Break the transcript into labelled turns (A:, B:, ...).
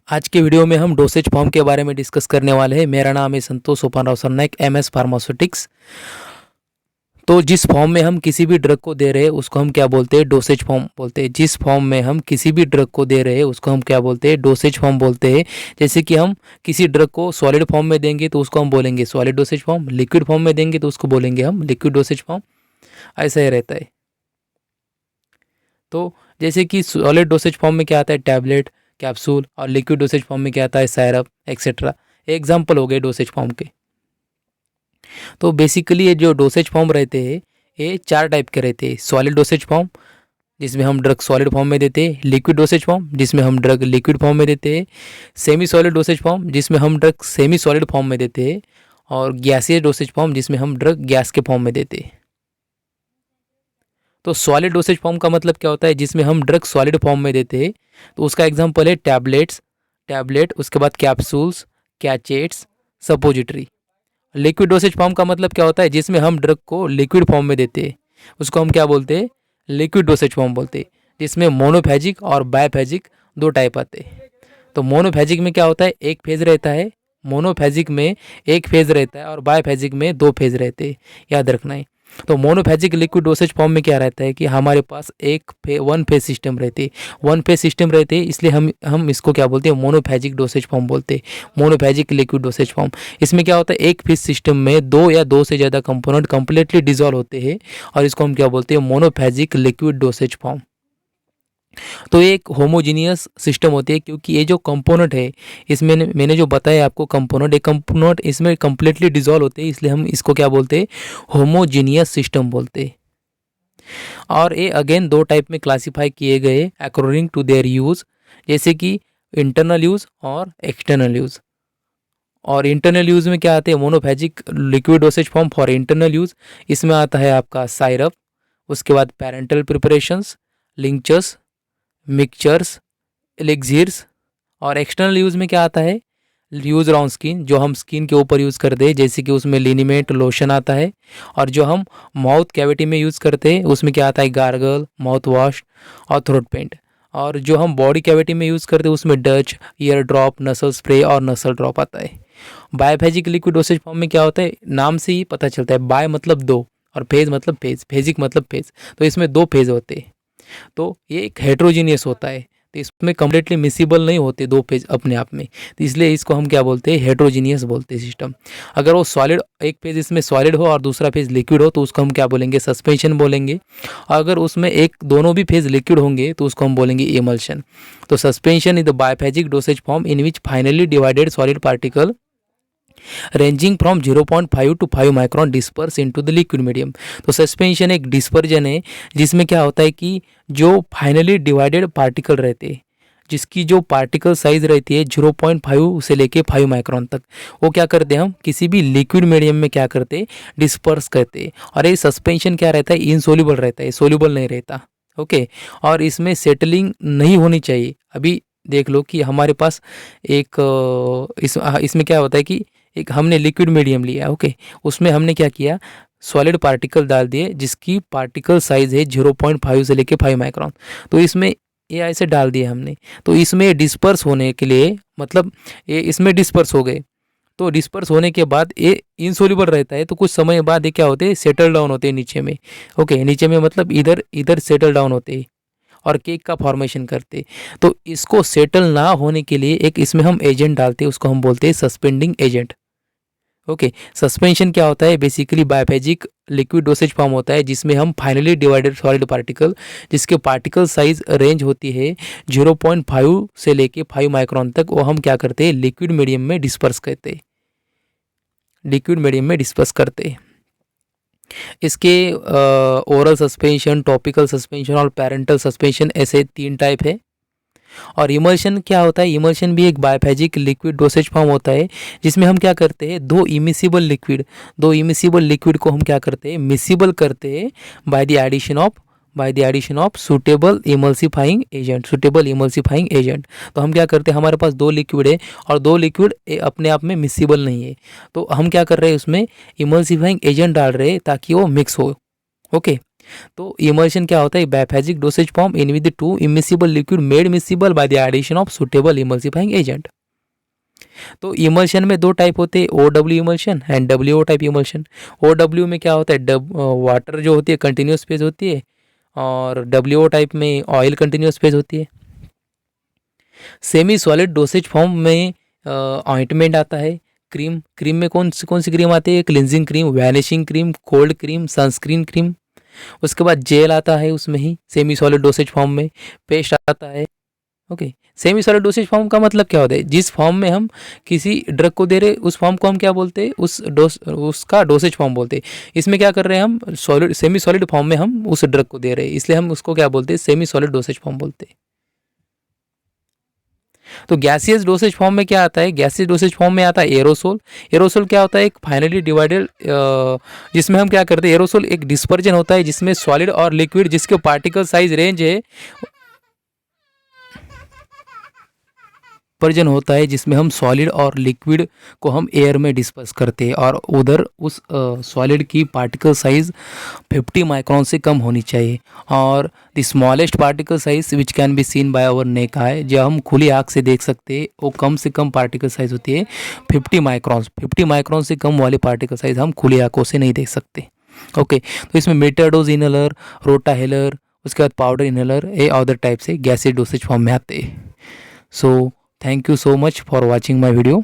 A: आज के वीडियो में हम डोसेज फॉर्म के बारे में डिस्कस करने वाले हैं। मेरा नाम है संतोष सोपानराव सरनाइक, एमएस फार्मास्यूटिक्स। तो जिस फॉर्म में हम किसी भी ड्रग को दे रहे हैं उसको हम क्या बोलते हैं? डोसेज फॉर्म बोलते हैं। जिस फॉर्म में हम किसी भी ड्रग को दे रहे हैं उसको हम क्या बोलते हैं? डोसेज फॉर्म बोलते हैं। जैसे कि हम किसी ड्रग को सॉलिड फॉर्म में देंगे तो उसको हम बोलेंगे solid dosage form, liquid form में देंगे तो उसको बोलेंगे हम लिक्विड डोसेज फॉर्म। ऐसा ही रहता है। तो जैसे कि सॉलिड डोसेज फॉर्म में क्या आता है? टैबलेट, कैप्सूल, और लिक्विड डोसेज फॉर्म में क्या आता है? सायरप एक्सेट्रा। एग्जाम्पल हो गए डोसेज फॉर्म के। तो बेसिकली ये जो डोसेज फॉर्म रहते हैं ये 4 टाइप के रहते हैं। सॉलिड डोसेज फॉर्म जिसमें हम ड्रग सॉलिड फॉर्म में देते हैं, लिक्विड डोसेज फॉर्म जिसमें हम ड्रग लिक्विड फॉर्म में देते हैं, सेमी सॉलिड डोसेज फॉर्म जिसमें हम ड्रग सेमी सॉलिड फॉर्म में देते हैं, और गैसियस डोसेज फॉर्म जिसमें हम ड्रग गैस के फॉर्म में देते हैं। तो सॉलिड डोसेज फॉर्म का मतलब क्या होता है? जिसमें हम ड्रग सॉलिड फॉर्म में देते हैं। तो उसका एग्जांपल है टैबलेट, उसके बाद capsules, कैचेट्स, suppository. Liquid dosage form का मतलब क्या होता है? जिसमें हम ड्रग को लिक्विड फॉर्म में देते हैं उसको हम क्या बोलते हैं? लिक्विड डोसेज फॉर्म बोलते हैं। जिसमें मोनोफेजिक और बायफेजिक 2 टाइप आते हैं। तो मोनोफेजिक में क्या होता है? एक फेज रहता है। मोनोफेजिक में एक फेज रहता है और बायफेजिक में 2 फेज रहते हैं, याद रखना है। तो मोनोफेजिक लिक्विड डोसेज फॉर्म में क्या रहता है कि हमारे पास वन फेज सिस्टम रहते हैं। वन फेज सिस्टम रहते हैं, इसलिए हम इसको क्या बोलते हैं? मोनोफेजिक डोसेज फॉर्म बोलते हैं। Monophasic liquid dosage form. इसमें क्या होता है? एक फेज सिस्टम में 2 या 2 से ज़्यादा कंपोनेंट कंप्लीटली डिजॉल्व होते हैं और इसको हम क्या बोलते हैं? Monophasic liquid dosage form. तो ये एक होमोजीनियस सिस्टम होती है क्योंकि ये जो कंपोनेंट है इसमें मैंने जो बताया आपको कंपोनेंट इसमें कम्प्लीटली डिजॉल्व होते हैं, इसलिए हम इसको क्या बोलते हैं? होमोजीनियस सिस्टम बोलते हैं। और ये अगेन 2 टाइप में क्लासीफाई किए गए अकॉर्डिंग टू देयर यूज़, जैसे कि इंटरनल यूज़ और एक्सटर्नल यूज़। और इंटरनल यूज़ में क्या आते हैं? Monophasic liquid dosage form for internal use. इसमें आता है आपका साइरप, उसके बाद पैरेंटल प्रिपरेशंस, लिंचर्स, मिक्सचर्स, एलिक्सिर्स। और एक्सटर्नल यूज़ में क्या आता है? यूज़ अराउंड स्किन, जो हम स्किन के ऊपर यूज़ करते हैं, जैसे कि उसमें लिनीमेंट लोशन आता है। और जो हम माउथ कैविटी में यूज़ करते हैं उसमें क्या आता है? गार्गल, माउथ वॉश और थ्रोट पेंट। और जो हम बॉडी कैविटी में यूज़ करते हैं उसमें डच, ईयर ड्रॉप, नसल स्प्रे और नसल ड्रॉप आता है। बायोफेजिक लिक्विड डोसेज फॉर्म में क्या होता है? नाम से ही पता चलता है। बाय मतलब 2 और फेज मतलब फेज, फेजिक मतलब फेज। तो इसमें 2 फेज होते हैं। तो ये एक हेट्रोजीनियस होता है, तो इसमें कम्प्लीटली मिसिबल नहीं होते 2 फेज अपने आप में, तो इसलिए इसको हम क्या बोलते हैं? हेट्रोजीनियस बोलते हैं सिस्टम। अगर वो सॉलिड, एक फेज इसमें सॉलिड हो और दूसरा फेज लिक्विड हो तो उसको हम क्या बोलेंगे? सस्पेंशन बोलेंगे। और अगर उसमें दोनों भी फेज लिक्विड होंगे तो उसको हम बोलेंगे इमल्शन। तो suspension is the biphasic dosage form in which finely divided solid particle ranging from 0.5 to 5 micron disperse into the liquid medium. तो सस्पेंशन एक डिस्पर्जन है जिसमें क्या होता है कि जो फाइनली डिवाइडेड पार्टिकल रहते हैं, जिसकी जो पार्टिकल साइज रहती है 0.5 से लेके 5 माइक्रोन तक, वो क्या करते हैं? हम किसी भी लिक्विड मीडियम में क्या करते हैं? डिस्पर्स करते हैं। और ये सस्पेंशन क्या रहता है? इनसोल्यूबल रहता है, सोल्यूबल नहीं रहता। ओके। और इसमें सेटलिंग नहीं होनी चाहिए। अभी देख लो कि हमारे पास इसमें क्या होता है कि एक हमने लिक्विड मीडियम लिया, ओके, उसमें हमने क्या किया? सॉलिड पार्टिकल डाल दिए जिसकी पार्टिकल साइज है 0.5 से लेके 5 माइक्रोन। तो इसमें ये ऐसे डाल दिए हमने, तो इसमें डिस्पर्स होने के लिए, मतलब ये इसमें डिस्पर्स हो गए। तो डिस्पर्स होने के बाद ये इनसोल्यूबल रहता है, तो कुछ समय बाद ये क्या होते हैं? सेटल डाउन होते हैं नीचे में। ओके, नीचे में मतलब इधर इधर सेटल डाउन होते हैं और केक का फॉर्मेशन करते। तो इसको सेटल ना होने के लिए एक इसमें हम एजेंट डालते हैं, उसको हम बोलते हैं सस्पेंडिंग एजेंट। ओके। सस्पेंशन क्या होता है? बेसिकली बायोफेजिक लिक्विड डोसेज फॉर्म होता है जिसमें हम फाइनली डिवाइडेड सॉलिड पार्टिकल, जिसके पार्टिकल साइज रेंज होती है 0.5 से लेके 5 माइक्रोन तक, वो हम क्या करते हैं? लिक्विड मीडियम में डिस्पर्स करते हैं। लिक्विड मीडियम में डिस्पर्स करते हैं। इसके ओरल सस्पेंशन, टॉपिकल सस्पेंशन और पैरेंटल सस्पेंशन, ऐसे 3 टाइप है। और इमल्शन क्या होता है? इमल्शन भी एक बायोफेजिक लिक्विड डोसेज फॉर्म होता है जिसमें हम क्या करते हैं? दो इमिसिबल लिक्विड को हम क्या करते हैं? मिसिबल करते हैं by the addition of suitable emulsifying agent. तो हम क्या करते हैं? हमारे पास 2 लिक्विड है और 2 लिक्विड अपने आप में मिसिबल नहीं है, तो हम क्या कर रहे हैं? उसमें इमल्सिफाइंग एजेंट डाल रहे हैं ताकि वो मिक्स हो। ओके। तो इमल्शन क्या होता है? Biphasic dosage form in with two immiscible liquid made miscible by the addition of suitable emulsifying agent. तो इमल्शन में दो टाइप होते हैं, O W emulsion and W O type emulsion. O W में क्या होता है? वाटर जो होती है कंटिन्यूस फेज होती है, और डब्ल्यू ओ टाइप में ऑयल कंटिन्यूस फेज होती है। सेमी सॉलिड डोसेज फॉर्म में ऑइंटमेंट आता है, क्रीम में कौन सी क्रीम आती है? Cleansing cream, vanishing cream, cold cream, sunscreen cream. उसके बाद जेल आता है उसमें ही सेमी सॉलिड डोसेज फॉर्म में, पेस्ट आता है। Okay, semi solid dosage form का मतलब क्या होता है? जिस फॉर्म में हम किसी ड्रग को दे रहे उस फॉर्म को हम क्या बोलते हैं? उसका डोसेज फॉर्म बोलते हैं। इसमें क्या कर रहे हैं हम? सॉलिड सेमी सॉलिड फॉर्म में हम उस ड्रग को दे रहे हैं, इसलिए हम उसको क्या बोलते हैं? सेमी सॉलिड डोसेज फॉर्म बोलते हैं। तो गैसियस डोसेज फॉर्म में क्या आता है? गैसियस डोसेज फॉर्म में आता है एरोसोल। एरोसोल क्या होता है? एक फाइनली डिवाइडेड, जिसमें हम क्या करते हैं? एरोसोल एक डिस्पर्जन होता है जिसमें सॉलिड और लिक्विड जिसके पार्टिकल साइज रेंज है, डिस्पर्जन होता है जिसमें हम सॉलिड और लिक्विड को हम एयर में डिस्पर्स करते हैं, और उधर उस सॉलिड की पार्टिकल साइज 50 माइक्रोन से कम होनी चाहिए। और the smallest particle size which can be seen by our naked eye, जो हम खुली आँख से देख सकते हैं, वो कम से कम पार्टिकल साइज होती है 50 माइक्रोन। 50 माइक्रोन से कम वाली पार्टिकल साइज हम खुली आँखों से नहीं देख सकते। ओके, तो इसमें मीटरडोज इनहेलर, रोटाहेलर, उसके बाद पाउडर इनहेलर, ये अदर टाइप से गैसियस डोसेज फॉर्म में आते हैं। सो thank you so much for watching my video.